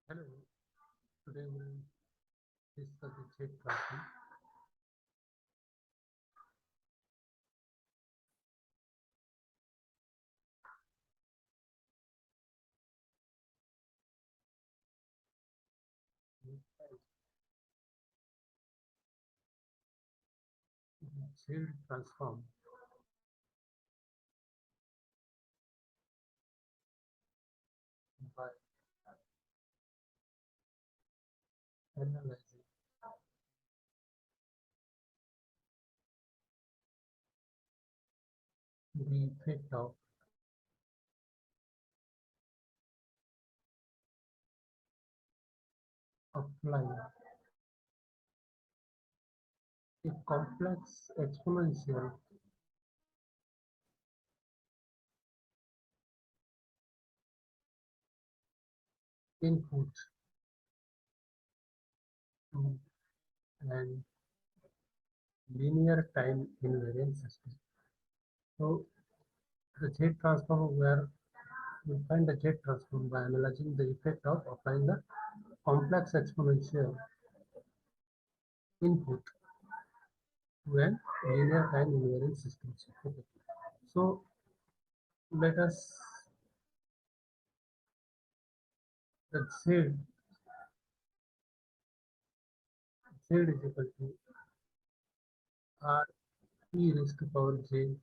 Hello, today we'll discuss the jet tracking. Jet transform by analyzing the effect of applying a complex exponential input to an linear time invariant system. So the jet transform where we find the jet transform by analyzing the effect of applying the complex exponential input to an linear time invariant system. Okay. So let us that z is equal to r e raised to power j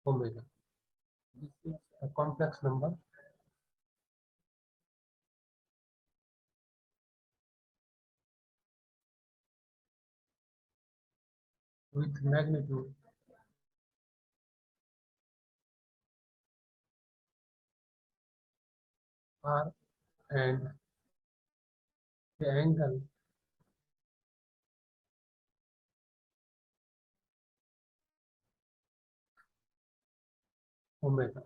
omega. This is a complex number with magnitude r and the angle omega.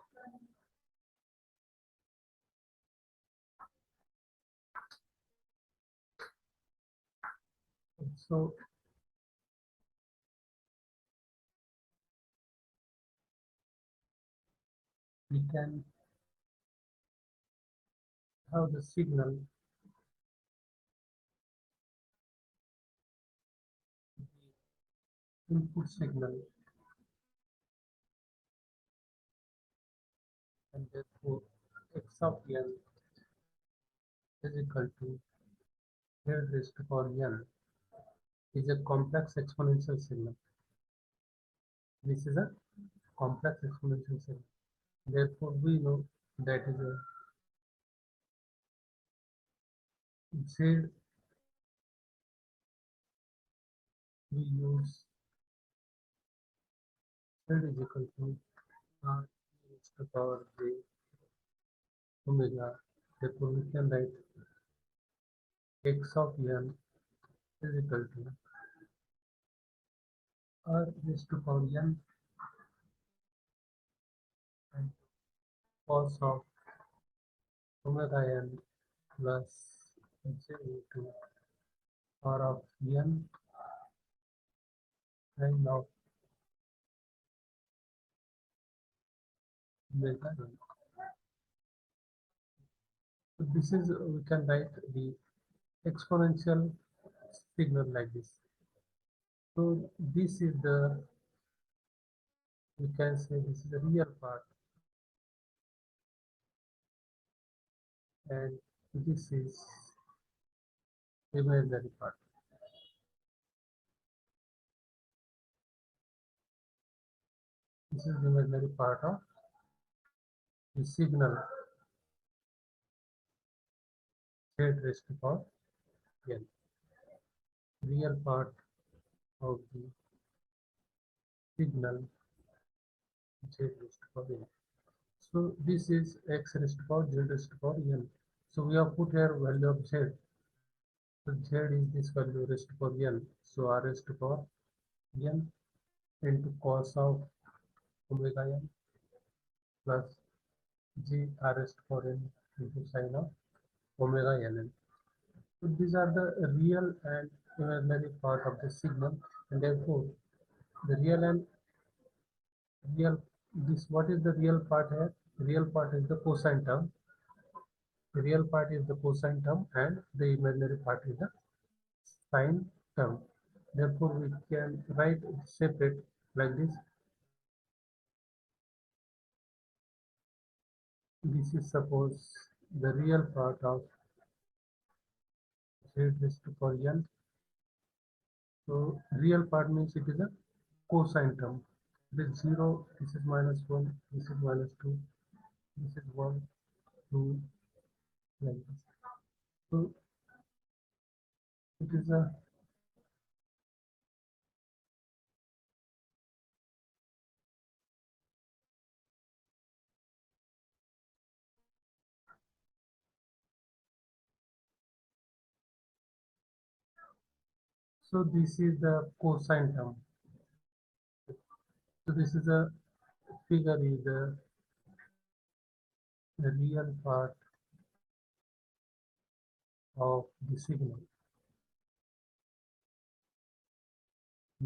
So we can have the signal, the input signal, and therefore x of n is equal to z raised to power n is a complex exponential signal. This is a complex exponential signal. Therefore, we know that is a z we use z is equal to r raised to power j omega. Therefore, we can write x of n is equal to r raised to power n and cos of omega n plus j into r of n and of omega n. So this is we can write the exponential signal like this. So this is the we can say this is the real part and this is imaginary part. This is the imaginary part of the signal z raised to power n. Real part of the signal z raised to power n. So this is x raised to power z raised to power n. So we have put here value of z. So z is this value raised to power n. So r raised to power n into cos of omega n plus g r raised to power n into sin of omega n. So these are the real and imaginary part of the signal, and therefore the real and real this what is the real part here? The real part is the cosine term. The real part is the cosine term and the imaginary part is the sine term. Therefore, we can write it separate like this. This is suppose the real part of z raised to power n. So real part means it is a cosine term. This 0, this is minus 1, this is minus 2, this is 1, 2, like this. So it is a so this is the cosine term. So this is a figure is the real part of the signal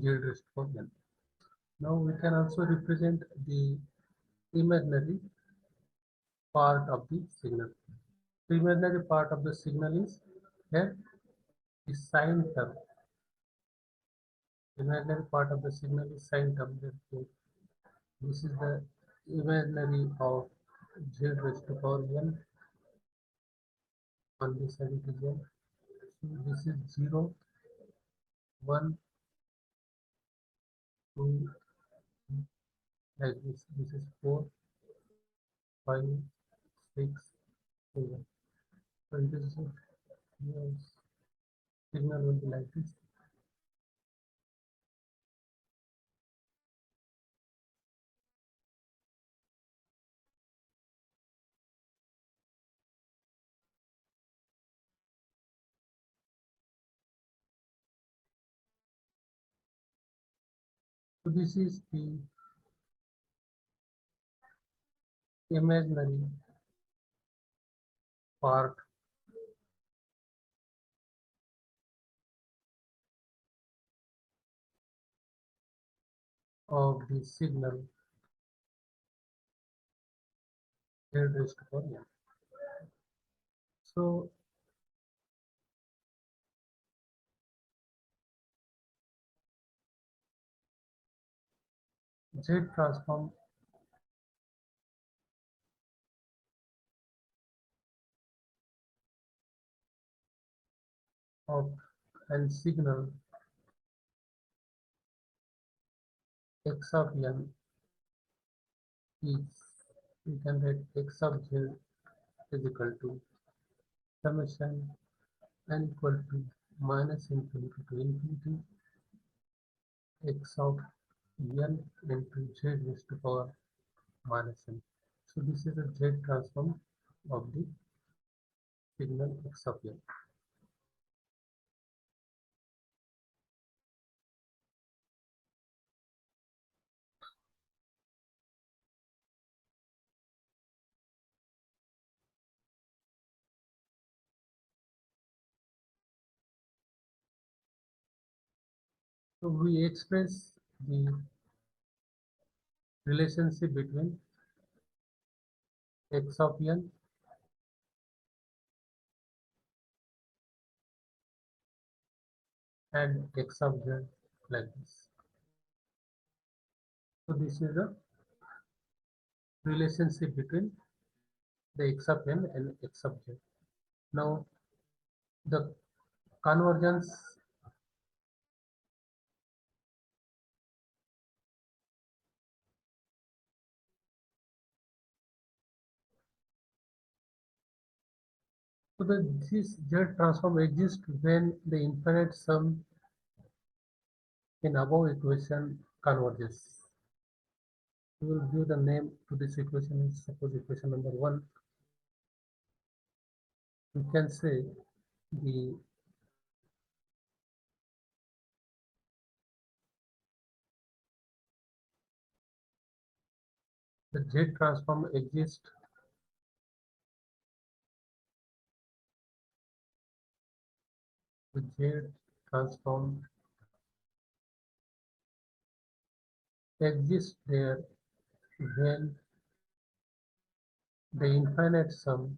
z raised to power n. Now we can also represent the imaginary part of the signal. The imaginary part of the signal is here the sine term. Imaginary part of the signal is sine term. Therefore, this is the imaginary of z raised to power n. On this side it is n. So this is 0, 1, 2, like this. This is 4, 5, 6, 7. So it is yes, signal will be like this. So this is the imaginary part of the signal z raised to power n. So Z transform of and signal x of n is, we can write x of z is equal to summation n equal to minus infinity to infinity x of n into z raised to power minus n. So this is a z transform of the signal x of n. So we express the relationship between x of n and x of z like this. So this is a relationship between the x of n and x of z. Now the convergence, so the this z transform exists when the infinite sum in above equation converges. We will give the name to this equation is suppose equation number 1. We can say the Z transform exists the Z transform exists there when the infinite sum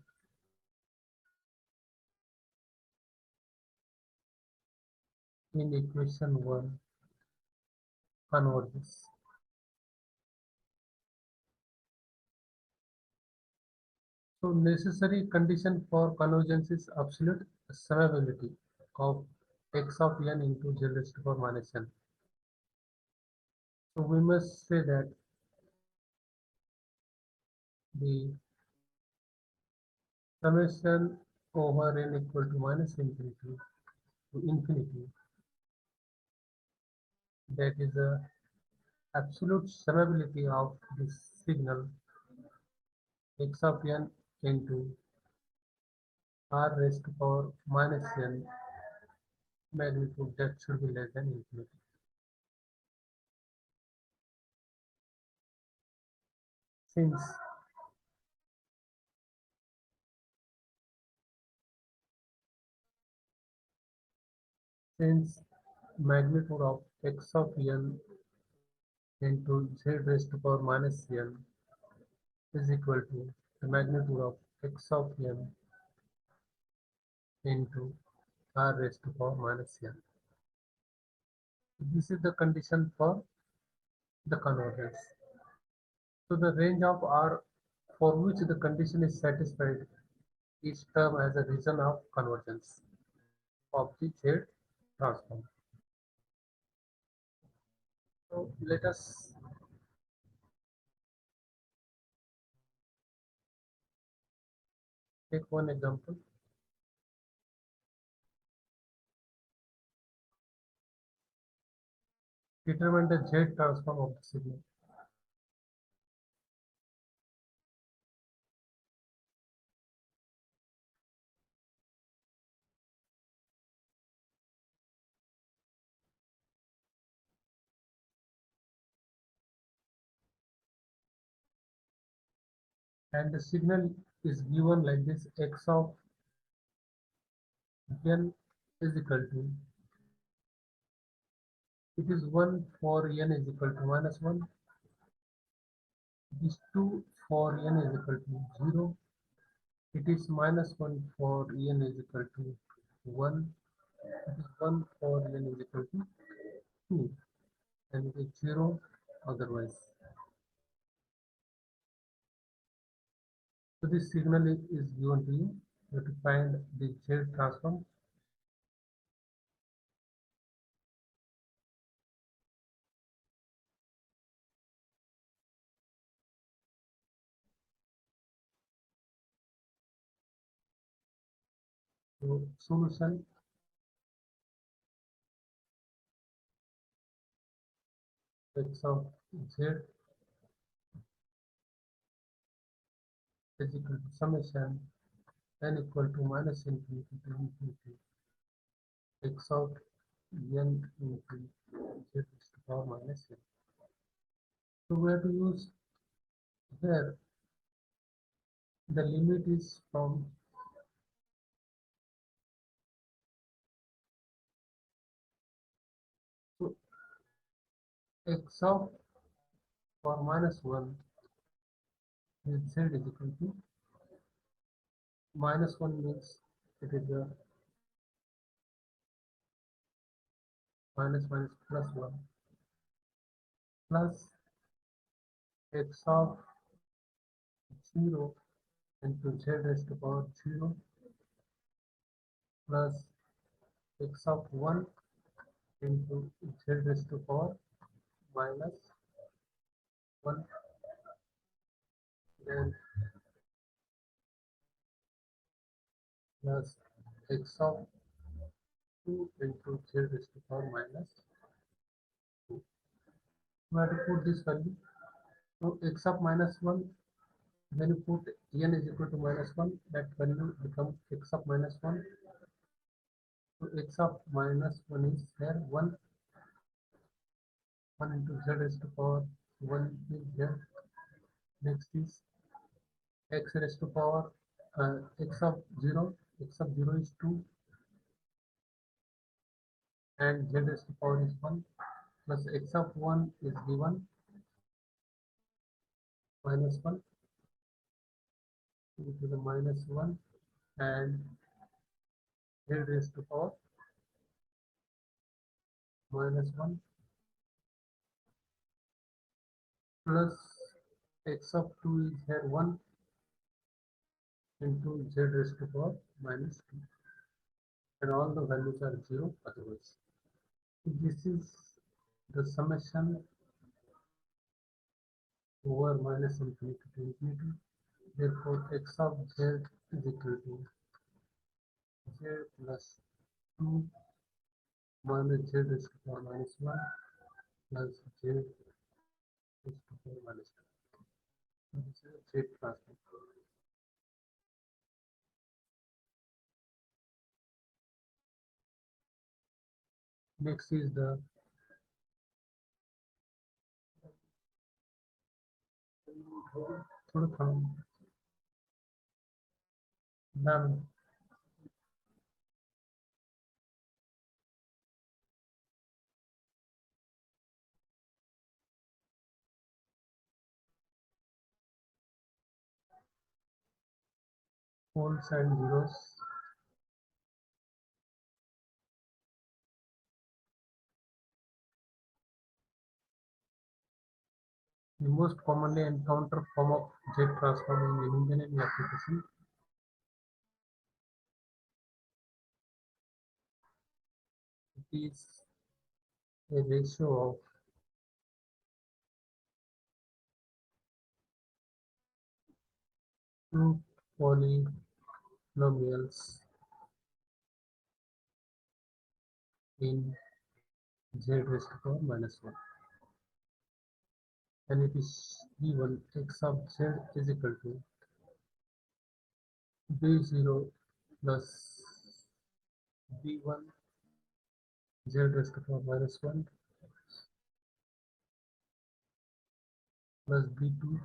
in equation 1 converges. So necessary condition for convergence is absolute summability of x of n into z raised to the power minus n. So we must say that the summation over n equal to minus infinity to infinity, that is the absolute summability of this signal x of n into r raised to the power minus n magnitude that should be less than infinity. Since since magnitude of x of n into z raised to the power minus n is equal to the magnitude of x of n into r raised to the power minus n. This is the condition for the convergence. So the range of R for which the condition is satisfied is termed as a region of convergence of the Z transform. So let us take one example. Determine the Z transform of the signal. And the signal is given like this: x of n is equal to, it is 1 for n is equal to minus 1, it is 2 for n is equal to 0, it is minus 1 for n is equal to 1, it is 1 for n is equal to 2, and it is 0 otherwise. So this signal is given to you. You have to find the Z transform. So solution: x of z is equal to summation n equal to minus infinity to infinity x of n into z to the power minus n. So we have to use here the limit is from so x of power minus 1 with z is equal to minus 1 means it is a minus minus plus 1 plus x of 0 into z raised to power 0 plus x of 1 into z raised to power minus 1, then plus x of 2 into z raised to power minus 2. We have to put this value. So x of minus 1, when you put n is equal to minus 1, that value becomes x of minus 1. So x of minus 1 is here 1, 1 into z raised to power 1 is here. Next is x raised to power x of 0, x of 0 is 2, and z raised to power is 1, plus x of 1 is given minus 1 into the minus 1, and z raised to power minus 1 plus x of 2 is here 1 into z raised to power minus 2, and all the values are 0 otherwise. This is the summation over minus infinity to infinity. Therefore, x of z is equal to z plus 2 minus z raised to power minus 1 plus z raised to power minus 2. This is a Z transform. Next is the poles and zeros. The most commonly encountered form of Z transform in engineering application is a ratio of two polynomials in Z raised to power minus 1, and it is given x of z is equal to b0 plus b1 z raised to power minus 1 plus b2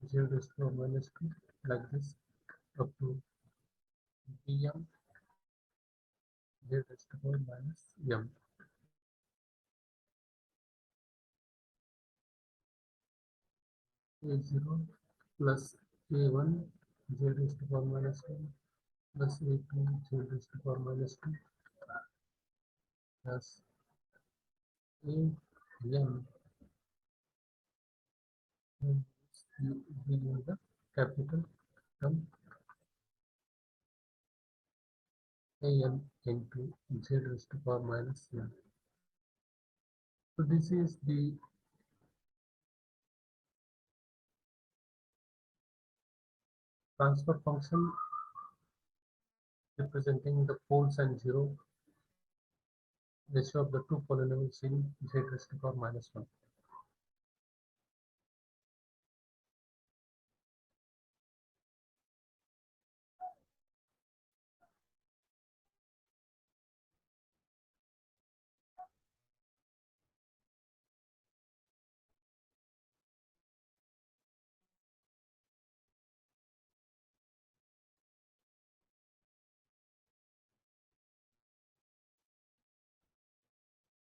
z raised to power minus 2, like this, up to bm z raised to power minus m. A0 plus a1 z raised to power minus 1 plus a2 z raised to power minus 2 plus am, and we use the capital term am into z raised to power minus m. So this is the transfer function representing the poles and zero ratio of the two polynomials in z raised to power minus 1.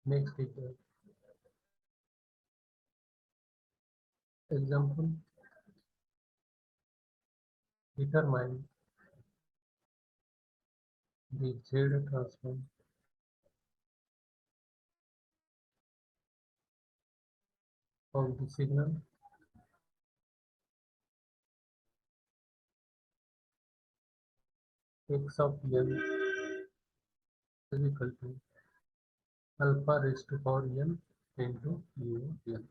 Next is the example. Determine the Z transform of the signal x of n is equal to alpha raised to power n into u of n.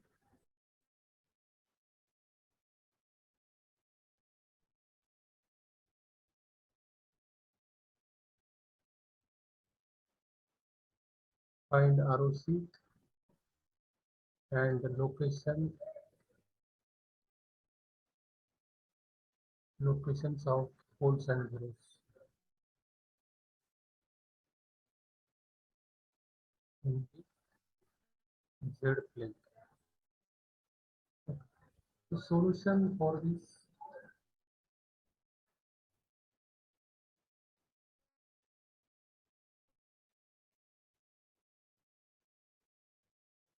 Find ROC and the locations of poles and zeros in the Z plane. The solution for this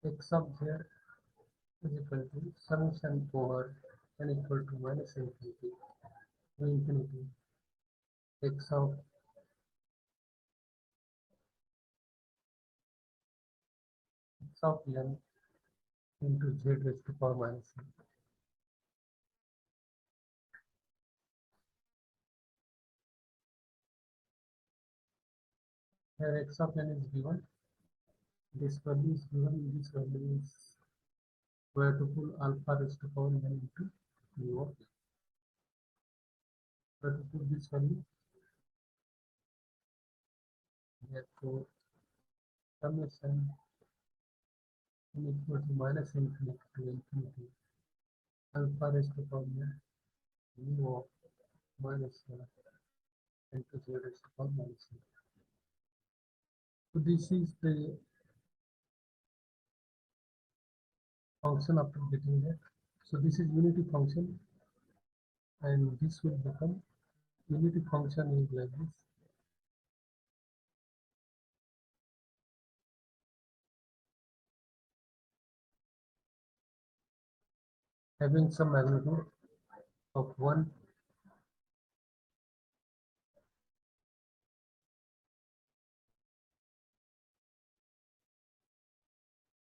x of z is equal to summation over n equal to minus infinity to infinity x of of n into z raised to power minus n. Here x of n is given, this value is given, this value is, we have to pull alpha raised to power n into u of n. We have to put this value, therefore summation n equal to minus infinity to infinity alpha raised to power n u of minus n into z raised to power minus n. So this is the function after getting that. So this is unity function, and this will become unity function is like this. Having some magnitude of 1.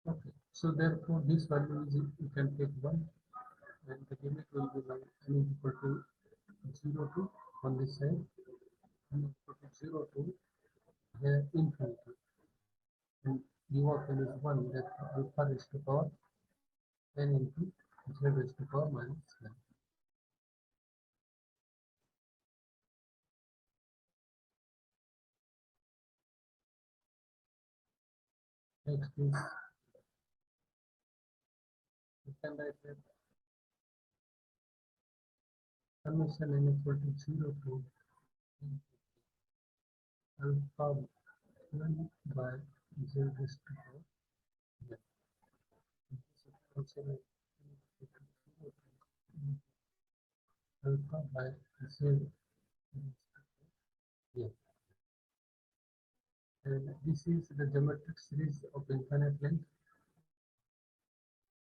Okay, so therefore this value is, you can take 1, and the limit will be like n is equal to 0 to on this side, n is equal to 0 to here infinity, and u of n is 1, therefore alpha raised to power n into z raised to power minus 1. Next is, you can write that summation n equal to 0 to alpha 1 by z raised to power n. Also like n equal to 0 to alpha by z raised to power n. And this is the geometric series of infinite length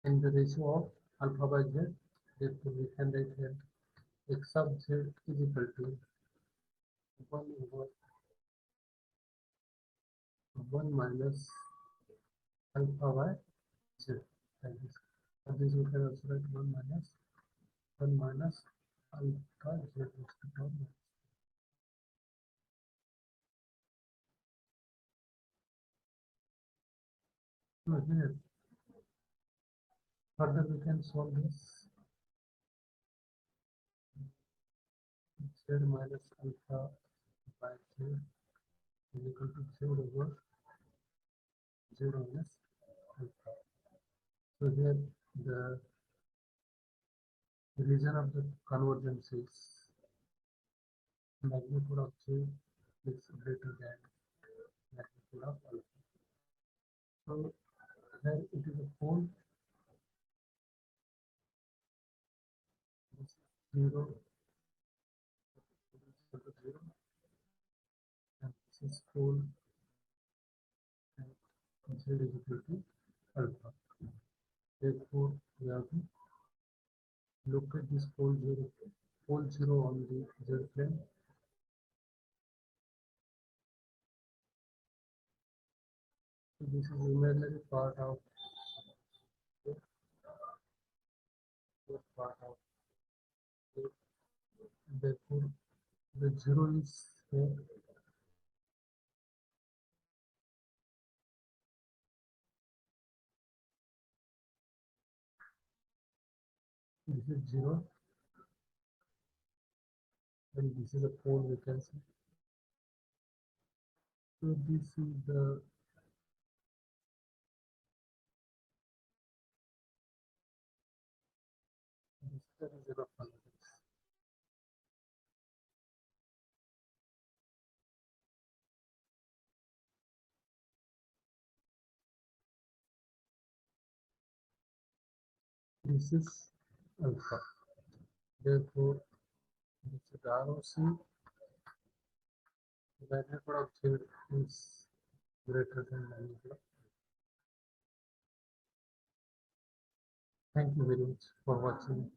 and the ratio of alpha by z. Therefore, we can write here x of z is equal to 1 over 1 minus alpha by z. Like this. For this, we can also write 1 minus alpha z raised to power minus. So here, further we can solve this z minus alpha by z is equal to z over 0 minus alpha. So here the reason of the convergence is magnitude of z is greater than magnitude of alpha. So here it is a pole, this is 0, 0, and this is pole, and z is equal to alpha. Therefore, we have to locate this pole 0 on the z plane. So this is imaginary part of this part of it. Therefore, the 0 is here. This is 0, and this is a pole we can see. So this is the reason of convergence. This is alpha. Therefore, this is ROC. The magnitude of z is greater than magnitude. Thank you very much for watching.